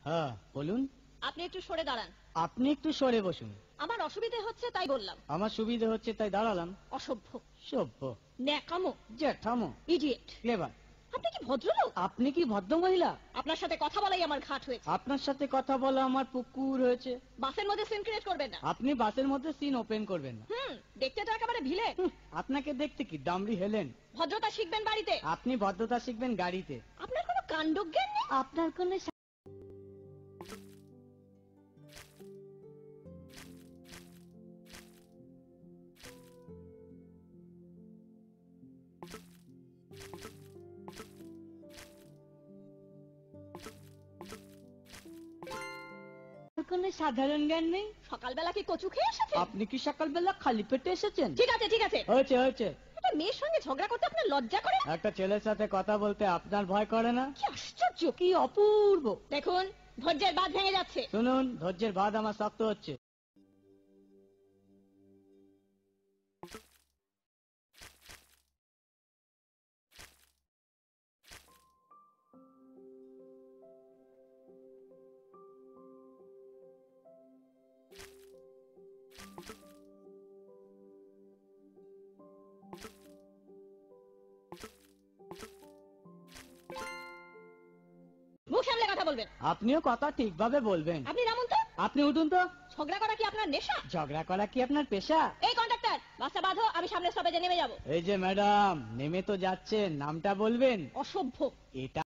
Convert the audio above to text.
হ্যাঁ বলুন। আপনি একটু সরে দাঁড়ান। আপনি একটু সরে বসুন। আমার অসুবিধে হচ্ছে তাই বললাম। আমার সুবিধে হচ্ছে তাই দাঁড়ালাম। অসভ্য, সভ্য, ন্যাকামো, জ্যাঠামো, ইডিয়েট। ক্লেভার। আপনি কি ভদ্রলোক? আপনি কি ভদ্র মহিলা? আপনার সাথে কথা বলাই আমার ঘাট হয়েছে। আপনার সাথে কথা বলা আমার পুকুর হয়েছে। বাসের মধ্যে সিন ক্রিয়েট করবেন না। আপনি বাসের মধ্যে সিন ওপেন করবেন না। দেখতে তো একেবারে ভিলে। আপনাকে দেখতে কি দামড়ি হেলেন? ভদ্রতা শিখবেন বাড়িতে। আপনি ভদ্রতা শিখবেন গাড়িতে। আপনার কোনো কাণ্ডজ্ঞান নেই। আপনার কোন সাধারণ জ্ঞান নেই। সকালবেলা কি কচু খেয়ে এসেছেন? আপনি কি সকালবেলা খালি পেটে এসেছেন? ঠিক আছে ঠিক আছে, হয়েছে হয়েছে। একটা মেয়ের সঙ্গে ঝগড়া করতে আপনার লজ্জা করে? একটা ছেলের সাথে কথা বলতে আপনার ভয় করে না? কি আশ্চর্য, কি অপূর্ব। দেখুন ধৈর্যের বাঁধ ভেঙে যাচ্ছে। শুনুন, ধৈর্যের বাঁধ আমার শক্ত হচ্ছে। মুখ সামলে কথা বলবেন। আপনিও কথা ঠিকভাবে বলবেন। আপনি নামুন তো। আপনি উঠুন তো। ঝগড়া করা কি আপনার নেশা? ঝগড়া করা কি আপনার পেশা? এই কন্ডাক্টর, বাসটা বাঁধো, আমি সামনের স্টপেজে নেমে যাব। এই যে ম্যাডাম, নেমে তো যাচ্ছেন, নামটা বলবেন। অসভ্য। এটা